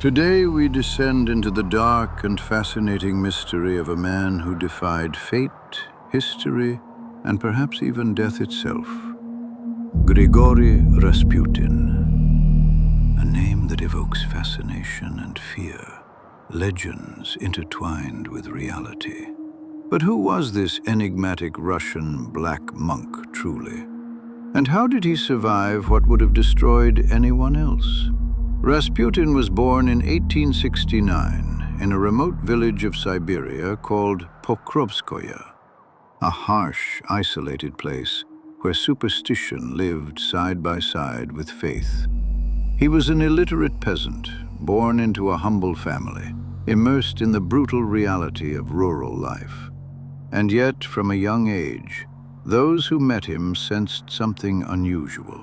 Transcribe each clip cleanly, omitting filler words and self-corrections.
Today we descend into the dark and fascinating mystery of a man who defied fate, history, and perhaps even death itself. Grigori Rasputin, a name that evokes fascination and fear, legends intertwined with reality. But who was this enigmatic Russian black monk truly? And how did he survive what would have destroyed anyone else? Rasputin was born in 1869 in a remote village of Siberia called Pokrovskoye, a harsh, isolated place where superstition lived side by side with faith. He was an illiterate peasant, born into a humble family, immersed in the brutal reality of rural life. And yet, from a young age, those who met him sensed something unusual.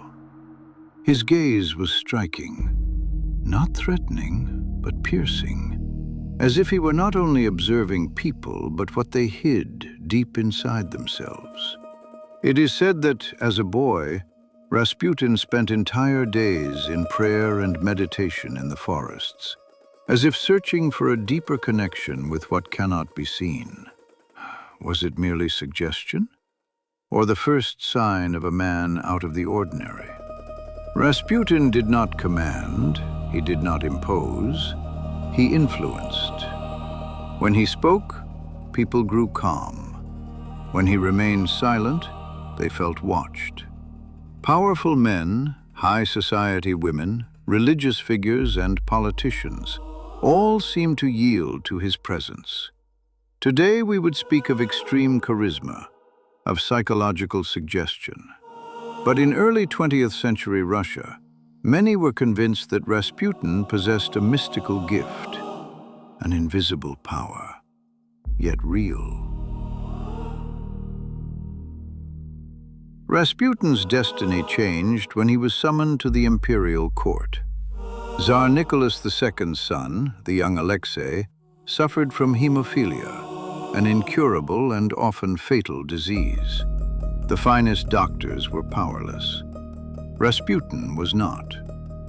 His gaze was striking, not threatening, but piercing, as if he were not only observing people, but what they hid deep inside themselves. It is said that, as a boy, Rasputin spent entire days in prayer and meditation in the forests, as if searching for a deeper connection with what cannot be seen. Was it merely suggestion, or the first sign of a man out of the ordinary? Rasputin did not command, he did not impose, he influenced. When he spoke, people grew calm. When he remained silent, they felt watched. Powerful men, high society women, religious figures, and politicians all seemed to yield to his presence. Today we would speak of extreme charisma, of psychological suggestion. But in early 20th century Russia, many were convinced that Rasputin possessed a mystical gift, an invisible power, yet real. Rasputin's destiny changed when he was summoned to the imperial court. Tsar Nicholas II's son, the young Alexei, suffered from hemophilia, an incurable and often fatal disease. The finest doctors were powerless. Rasputin was not,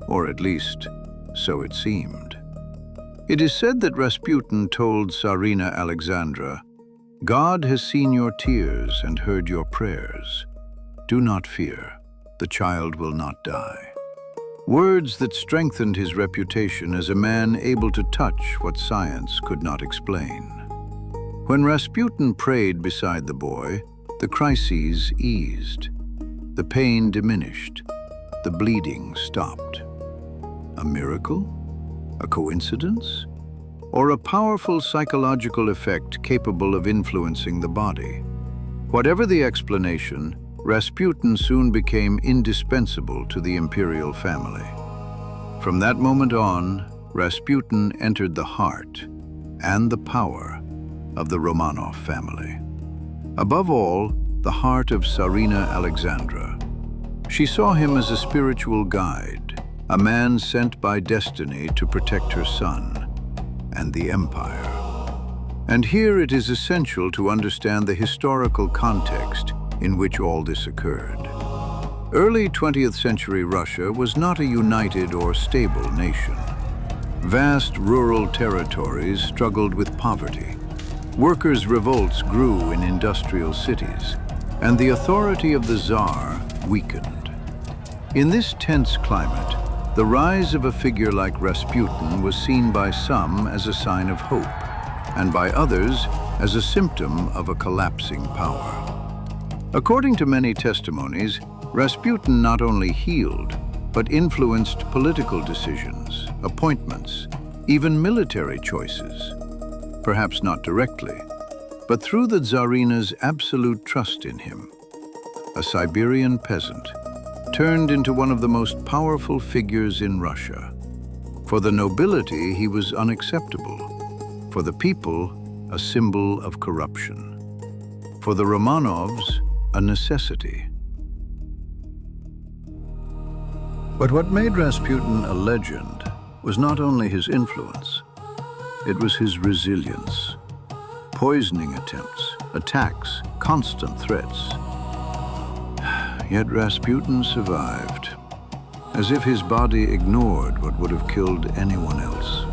or at least, so it seemed. It is said that Rasputin told Tsarina Alexandra, "God has seen your tears and heard your prayers. Do not fear, the child will not die." Words that strengthened his reputation as a man able to touch what science could not explain. When Rasputin prayed beside the boy, the crises eased. The pain diminished. The bleeding stopped. A miracle? A coincidence? Or a powerful psychological effect capable of influencing the body? Whatever the explanation, Rasputin soon became indispensable to the imperial family. From that moment on, Rasputin entered the heart and the power of the Romanov family. Above all, the heart of Tsarina Alexandra. She saw him as a spiritual guide, a man sent by destiny to protect her son and the empire. And here it is essential to understand the historical context in which all this occurred. Early 20th century Russia was not a united or stable nation. Vast rural territories struggled with poverty. Workers' revolts grew in industrial cities, and the authority of the Tsar weakened. In this tense climate, the rise of a figure like Rasputin was seen by some as a sign of hope, and by others as a symptom of a collapsing power. According to many testimonies, Rasputin not only healed, but influenced political decisions, appointments, even military choices. Perhaps not directly, but through the Tsarina's absolute trust in him. A Siberian peasant turned into one of the most powerful figures in Russia. For the nobility, he was unacceptable. For the people, a symbol of corruption. For the Romanovs, a necessity. But what made Rasputin a legend was not only his influence, it was his resilience. Poisoning attempts, attacks, constant threats. Yet Rasputin survived, as if his body ignored what would have killed anyone else.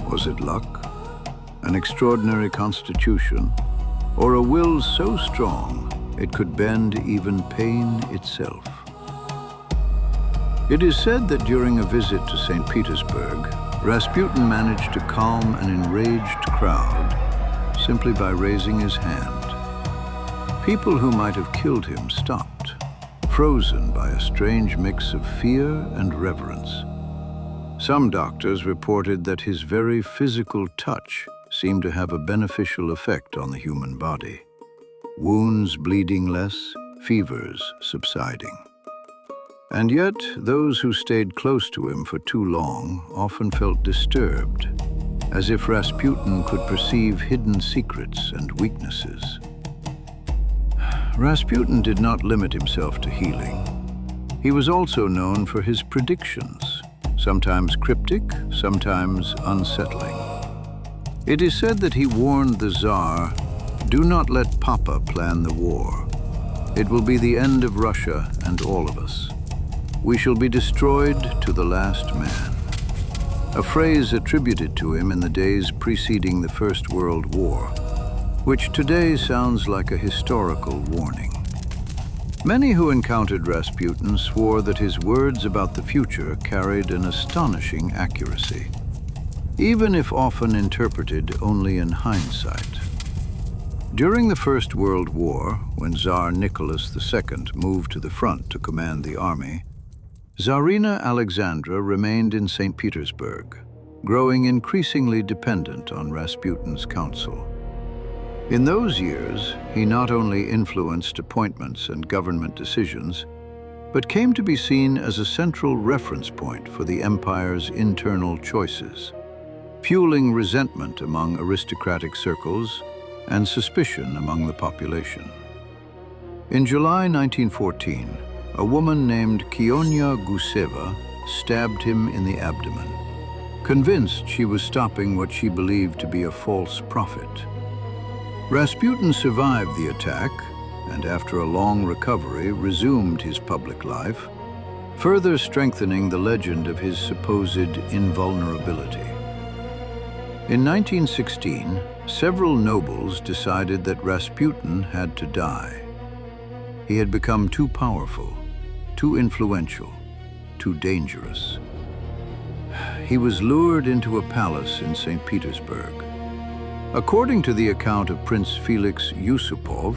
Was it luck, an extraordinary constitution, or a will so strong it could bend even pain itself? It is said that during a visit to St. Petersburg, Rasputin managed to calm an enraged crowd simply by raising his hand. People who might have killed him stopped, frozen by a strange mix of fear and reverence. Some doctors reported that his very physical touch seemed to have a beneficial effect on the human body. Wounds bleeding less, fevers subsiding. And yet, those who stayed close to him for too long often felt disturbed, as if Rasputin could perceive hidden secrets and weaknesses. Rasputin did not limit himself to healing. He was also known for his predictions, sometimes cryptic, sometimes unsettling. It is said that he warned the Tsar, "Do not let Papa plan the war. It will be the end of Russia and all of us. We shall be destroyed to the last man." A phrase attributed to him in the days preceding the First World War, which today sounds like a historical warning. Many who encountered Rasputin swore that his words about the future carried an astonishing accuracy, even if often interpreted only in hindsight. During the First World War, when Tsar Nicholas II moved to the front to command the army, Tsarina Alexandra remained in St. Petersburg, growing increasingly dependent on Rasputin's counsel. In those years, he not only influenced appointments and government decisions, but came to be seen as a central reference point for the empire's internal choices, fueling resentment among aristocratic circles and suspicion among the population. In July 1914, a woman named Kionia Guseva stabbed him in the abdomen, convinced she was stopping what she believed to be a false prophet. Rasputin survived the attack and, after a long recovery, resumed his public life, further strengthening the legend of his supposed invulnerability. In 1916, several nobles decided that Rasputin had to die. He had become too powerful, too influential, too dangerous. He was lured into a palace in St. Petersburg. According to the account of Prince Felix Yusupov,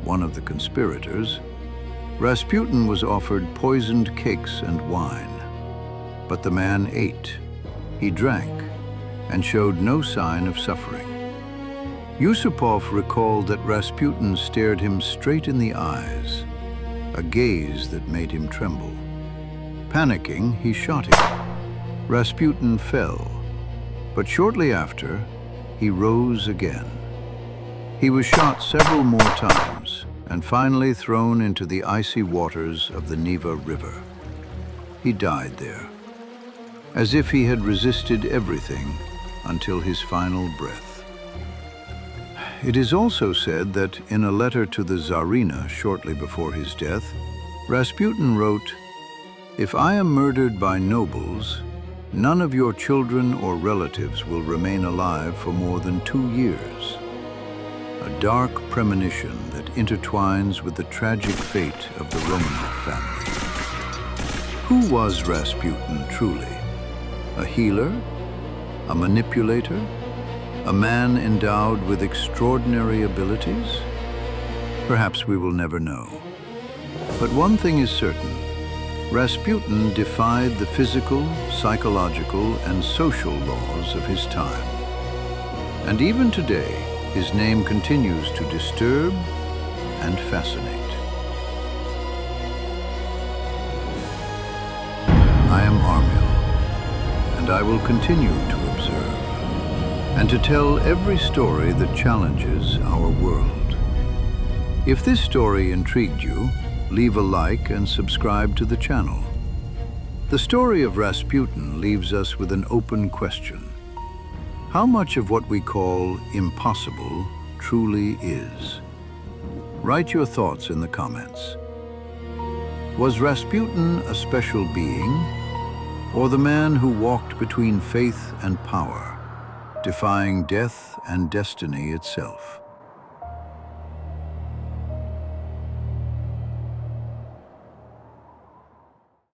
one of the conspirators, Rasputin was offered poisoned cakes and wine. But the man ate, he drank, and showed no sign of suffering. Yusupov recalled that Rasputin stared him straight in the eyes, a gaze that made him tremble. Panicking, he shot him. Rasputin fell, but shortly after, he rose again. He was shot several more times and finally thrown into the icy waters of the Neva River. He died there, as if he had resisted everything until his final breath. It is also said that in a letter to the Tsarina shortly before his death, Rasputin wrote, "If I am murdered by nobles, none of your children or relatives will remain alive for more than 2 years." A dark premonition that intertwines with the tragic fate of the Romanov family. Who was Rasputin truly? A healer? A manipulator? A man endowed with extraordinary abilities? Perhaps we will never know. But one thing is certain. Rasputin defied the physical, psychological, and social laws of his time. And even today, his name continues to disturb and fascinate. I am Armil, and I will continue to observe and to tell every story that challenges our world. If this story intrigued you, leave a like and subscribe to the channel. The story of Rasputin leaves us with an open question. How much of what we call impossible truly is? Write your thoughts in the comments. Was Rasputin a special being, or the man who walked between faith and power, defying death and destiny itself.